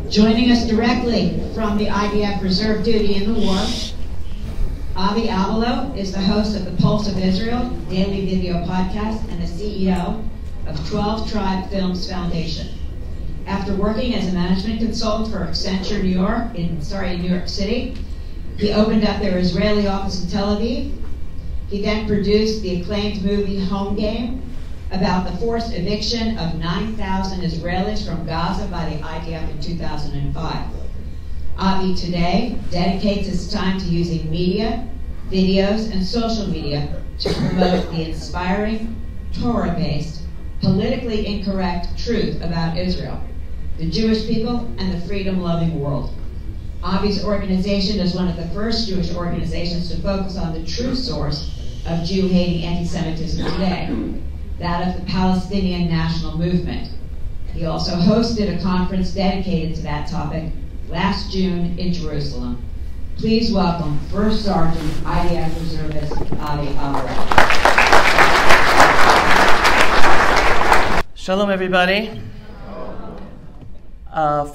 Joining us directly from the IDF Reserve Duty in the war, Avi Avalo is the host of the Pulse of Israel daily video podcast and the CEO of 12 Tribe Films Foundation. After working as a management consultant for Accenture New York City, he opened up their Israeli office in Tel Aviv. He then produced the acclaimed movie Home Game, about the forced eviction of 9,000 Israelis from Gaza by the IDF in 2005. Avi today dedicates his time to using media, videos, and social media to promote the inspiring, Torah-based, politically incorrect truth about Israel, the Jewish people, and the freedom-loving world. Avi's organization is one of the first Jewish organizations to focus on the true source of Jew-hating anti-Semitism today, that of the Palestinian national movement. He also hosted a conference dedicated to that topic last June in Jerusalem. Please welcome First Sergeant IDF Reservist Avi Avalo. Shalom, everybody.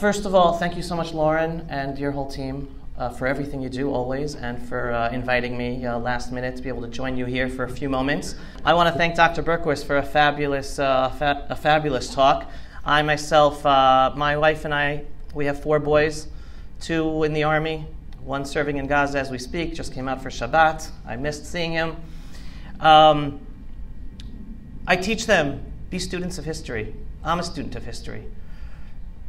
First of all, thank you so much, Lauren, and your whole team for everything you do always, and for inviting me last minute to be able to join you here for a few moments. I want to thank Dr. Berkowitz for a fabulous talk. I myself, my wife and I, we have 4 boys, 2 in the Army, 1 serving in Gaza as we speak, just came out for Shabbat. I missed seeing him. I teach them, be students of history. I'm a student of history.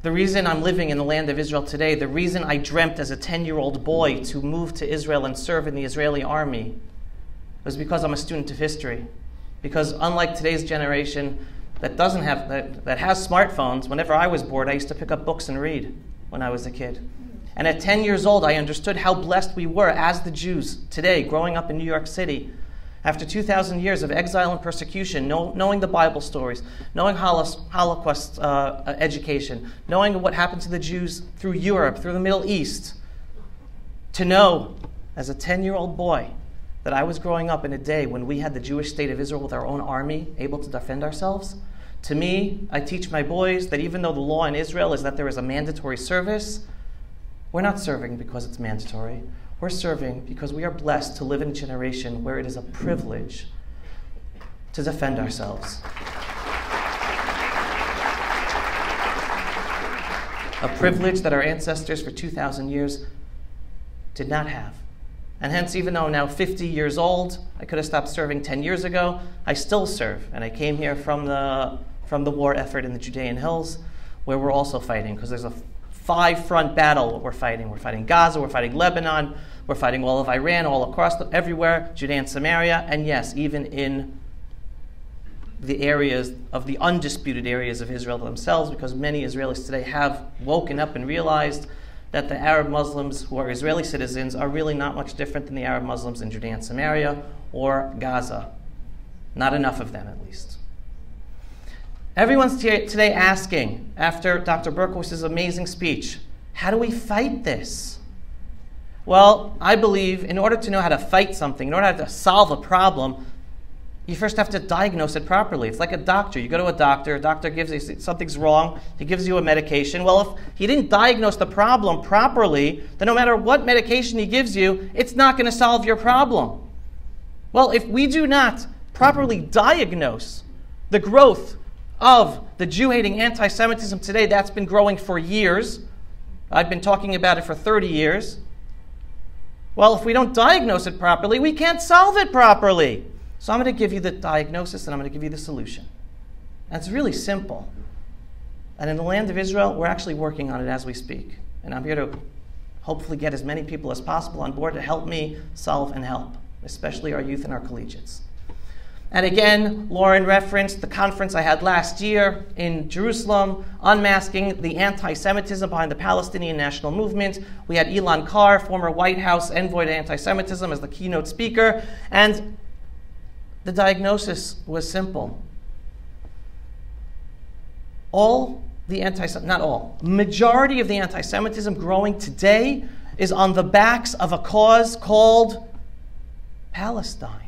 The reason I'm living in the land of Israel today, the reason I dreamt as a 10-year-old boy to move to Israel and serve in the Israeli army was because I'm a student of history. Because unlike today's generation that doesn't have, that has smartphones, whenever I was bored, I used to pick up books and read when I was a kid. And at 10 years old, I understood how blessed we were as the Jews today, growing up in New York City. After 2,000 years of exile and persecution, knowing the Bible stories, knowing Holocaust education, knowing what happened to the Jews through Europe, through the Middle East, to know as a 10-year-old boy that I was growing up in a day when we had the Jewish state of Israel with our own army, able to defend ourselves. To me, I teach my boys that even though the law in Israel is that there is a mandatory service, we're not serving because it's mandatory. We're serving because we are blessed to live in a generation where it is a privilege to defend ourselves. A privilege that our ancestors for 2,000 years did not have. And hence, even though I'm now 50 years old, I could have stopped serving 10 years ago, I still serve. And I came here from the war effort in the Judean hills, where we're also fighting, because there's a 5-front battle we're fighting. We're fighting Gaza, we're fighting Lebanon, we're fighting all of Iran, all across, everywhere, Judea and Samaria, and yes, even in the areas of the undisputed areas of Israel themselves, because many Israelis today have woken up and realized that the Arab Muslims who are Israeli citizens are really not much different than the Arab Muslims in Judea and Samaria or Gaza. Not enough of them, at least. Everyone's today asking, after Dr. Berkowitz's amazing speech, how do we fight this? Well, I believe in order to know how to fight something, in order to solve a problem, you first have to diagnose it properly. It's like a doctor. You go to a doctor gives you, something's wrong, he gives you a medication. Well, if he didn't diagnose the problem properly, then no matter what medication he gives you, it's not going to solve your problem. Well, if we do not properly diagnose the growth of the Jew-hating anti-Semitism today, that's been growing for years. I've been talking about it for 30 years. Well, if we don't diagnose it properly, we can't solve it properly. So I'm going to give you the diagnosis and I'm going to give you the solution. And it's really simple. And in the land of Israel, we're actually working on it as we speak. And I'm here to hopefully get as many people as possible on board to help me solve and help, especially our youth and our collegiates. And again, Lauren referenced the conference I had last year in Jerusalem, unmasking the anti-Semitism behind the Palestinian national movement. We had Ilan Carr, former White House envoy to anti-Semitism, as the keynote speaker. And the diagnosis was simple. Majority of the anti-Semitism growing today is on the backs of a cause called Palestine.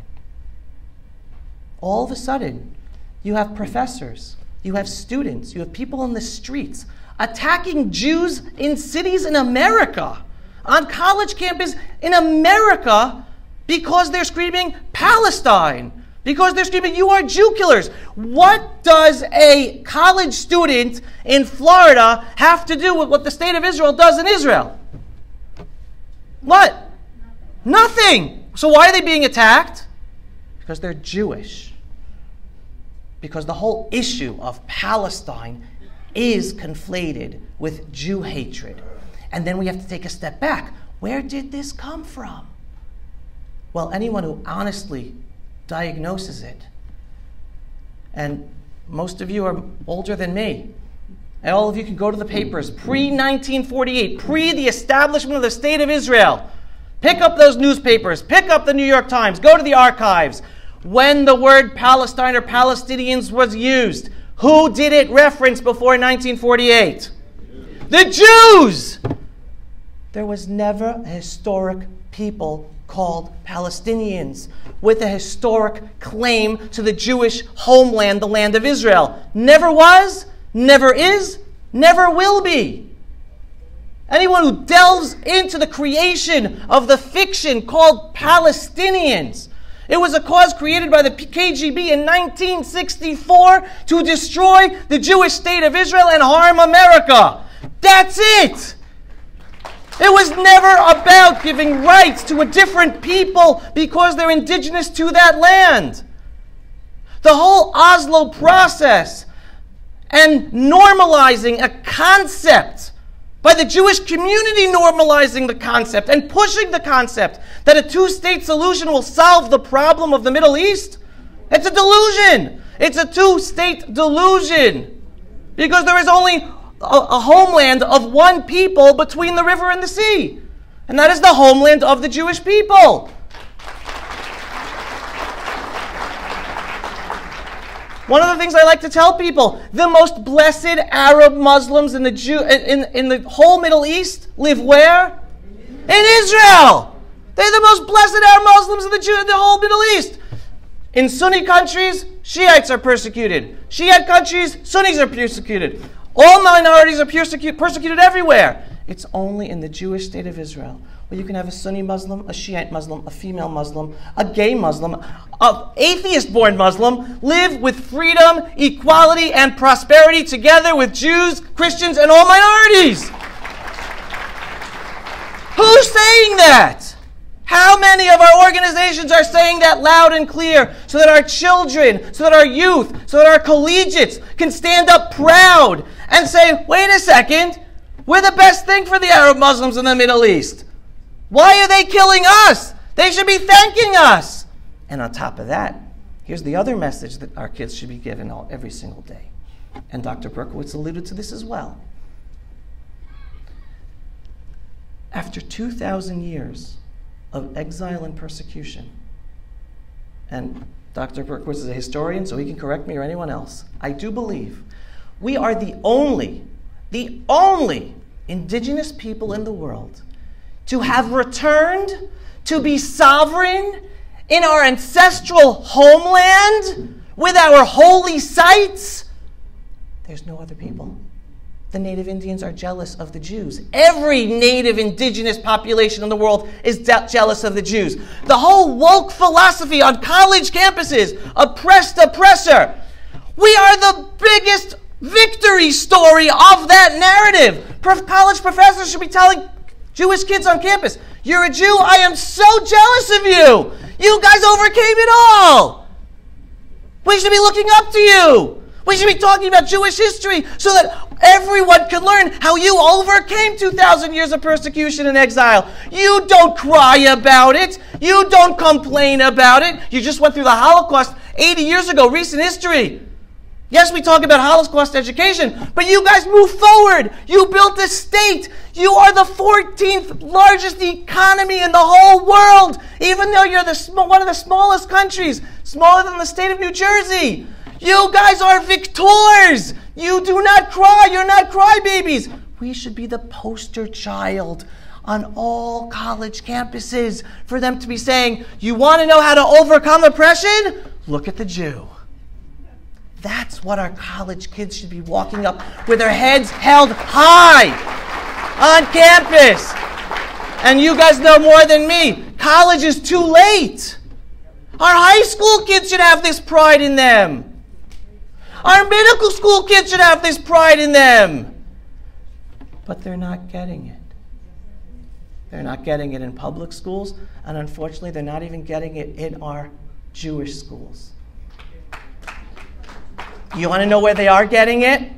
All of a sudden, you have professors, you have students, you have people in the streets attacking Jews in cities in America, on college campus in America, because they're screaming Palestine, because they're screaming, you are Jew killers. What does a college student in Florida have to do with what the state of Israel does in Israel? What? Nothing. So why are they being attacked? Because they're Jewish. Because the whole issue of Palestine is conflated with Jew hatred. And then we have to take a step back. Where did this come from? Well, anyone who honestly diagnoses it, and most of you are older than me, and all of you can go to the papers, pre-1948, pre the establishment of the State of Israel. Pick up those newspapers, pick up the New York Times, go to the archives. When the word Palestine or Palestinians was used, who did it reference before 1948? The Jews! There was never a historic people called Palestinians with a historic claim to the Jewish homeland, the land of Israel. Never was, never is, never will be. Anyone who delves into the creation of the fiction called Palestinians, it was a cause created by the KGB in 1964 to destroy the Jewish state of Israel and harm America. That's it. It was never about giving rights to a different people because they're indigenous to that land. The whole Oslo process and normalizing a concept, by the Jewish community normalizing the concept and pushing the concept that a two-state solution will solve the problem of the Middle East, it's a delusion. It's a two-state delusion. Because there is only a homeland of one people between the river and the sea. And that is the homeland of the Jewish people. One of the things I like to tell people, the most blessed Arab Muslims in the whole Middle East live where? In Israel. They're the most blessed Arab Muslims in the whole Middle East. In Sunni countries, Shiites are persecuted. Shiite countries, Sunnis are persecuted. All minorities are persecuted everywhere. It's only in the Jewish state of Israel where you can have a Sunni Muslim, a Shiite Muslim, a female Muslim, a gay Muslim, an atheist-born Muslim live with freedom, equality, and prosperity together with Jews, Christians, and all minorities. Who's saying that? How many of our organizations are saying that loud and clear so that our children, so that our youth, so that our collegiates can stand up proud and say, wait a second, we're the best thing for the Arab Muslims in the Middle East. Why are they killing us? They should be thanking us. And on top of that, here's the other message that our kids should be given every single day. And Dr. Berkowitz alluded to this as well. After 2,000 years of exile and persecution, and Dr. Berkowitz is a historian, so he can correct me or anyone else, I do believe we are the only indigenous people in the world to have returned to be sovereign in our ancestral homeland with our holy sites. There's no other people. The native Indians are jealous of the Jews. Every native indigenous population in the world is jealous of the Jews. The whole woke philosophy on college campuses, oppressed oppressor. We are the biggest victory story of that narrative. College professors should be telling Jewish kids on campus, you're a Jew, I am so jealous of you. You guys overcame it all. We should be looking up to you. We should be talking about Jewish history so that everyone can learn how you overcame 2,000 years of persecution and exile. You don't cry about it. You don't complain about it. You just went through the Holocaust 80 years ago, recent history. Yes, we talk about Holocaust education, but you guys move forward. You built a state. You are the 14th largest economy in the whole world, even though you're one of the smallest countries, smaller than the state of New Jersey. You guys are victors. You do not cry. You're not crybabies. We should be the poster child on all college campuses for them to be saying, you want to know how to overcome oppression? Look at the Jew. That's what our college kids should be walking up with their heads held high on campus. And you guys know more than me. College is too late. Our high school kids should have this pride in them. Our middle school kids should have this pride in them. But they're not getting it. They're not getting it in public schools, and unfortunately, they're not even getting it in our Jewish schools. You want to know where they are getting it?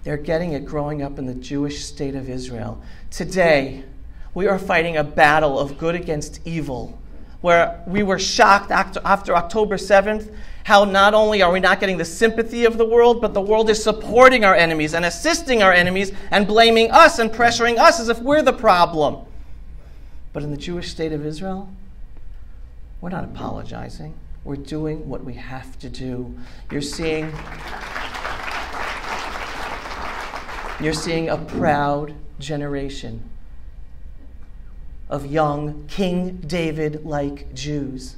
They're getting it growing up in the Jewish state of Israel. Today, we are fighting a battle of good against evil, where we were shocked after October 7th how not only are we not getting the sympathy of the world, but the world is supporting our enemies and assisting our enemies and blaming us and pressuring us as if we're the problem. But in the Jewish state of Israel, we're not apologizing. We're doing what we have to do. You're seeing a proud generation of young King David-like Jews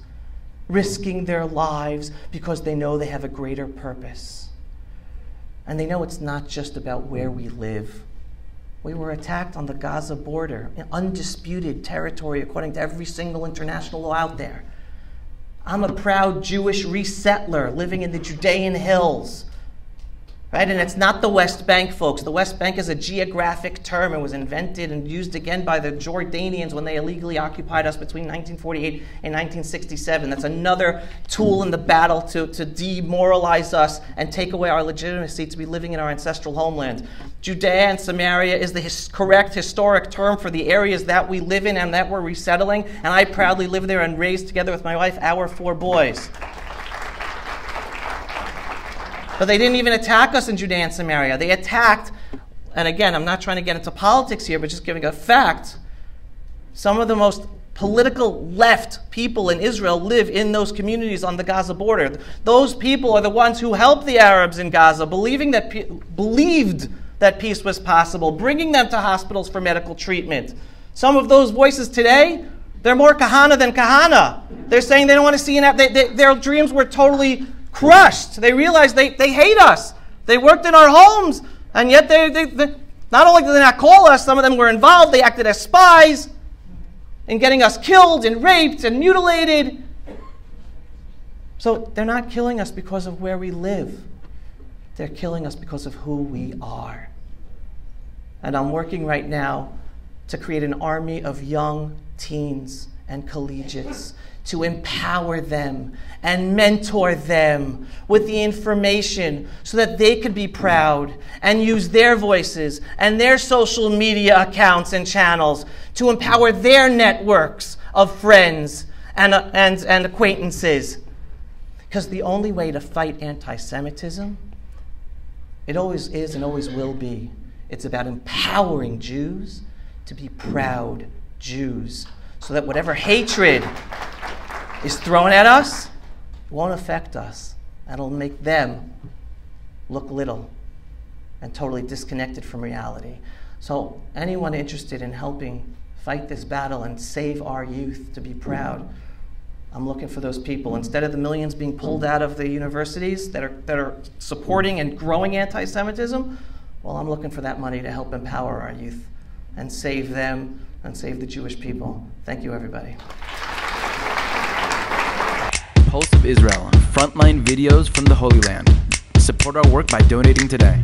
risking their lives because they know they have a greater purpose. And they know it's not just about where we live. We were attacked on the Gaza border, in undisputed territory according to every single international law out there. I'm a proud Jewish resettler living in the Judean hills. Right? And it's not the West Bank, folks. The West Bank is a geographic term. It was invented and used again by the Jordanians when they illegally occupied us between 1948 and 1967. That's another tool in the battle to demoralize us and take away our legitimacy to be living in our ancestral homeland. Judea and Samaria is the correct historic term for the areas that we live in and that we're resettling. And I proudly live there and raised together with my wife our 4 boys. But they didn't even attack us in Judea and Samaria. They attacked, and again, I'm not trying to get into politics here, but just giving a fact, some of the most political left people in Israel live in those communities on the Gaza border. Those people are the ones who helped the Arabs in Gaza, believed that peace was possible, bringing them to hospitals for medical treatment. Some of those voices today, they're more kahana than kahana. They're saying they don't want to see their dreams were totally crushed. They realize they hate us. They worked in our homes, and yet they not only did they not call us, some of them were involved. They acted as spies in getting us killed and raped and mutilated. So they're not killing us because of where we live. They're killing us because of who we are. And I'm working right now to create an army of young teens and collegiates to empower them and mentor them with the information so that they could be proud and use their voices and their social media accounts and channels to empower their networks of friends and acquaintances. Because the only way to fight anti-Semitism, it always is and always will be, it's about empowering Jews to be proud Jews so that whatever hatred is thrown at us won't affect us. And it'll make them look little and totally disconnected from reality. So anyone interested in helping fight this battle and save our youth to be proud, I'm looking for those people. Instead of the millions being pulled out of the universities that are supporting and growing anti-Semitism, well, I'm looking for that money to help empower our youth and save them and save the Jewish people. Thank you, everybody. Pulse of Israel, frontline videos from the Holy Land. Support our work by donating today.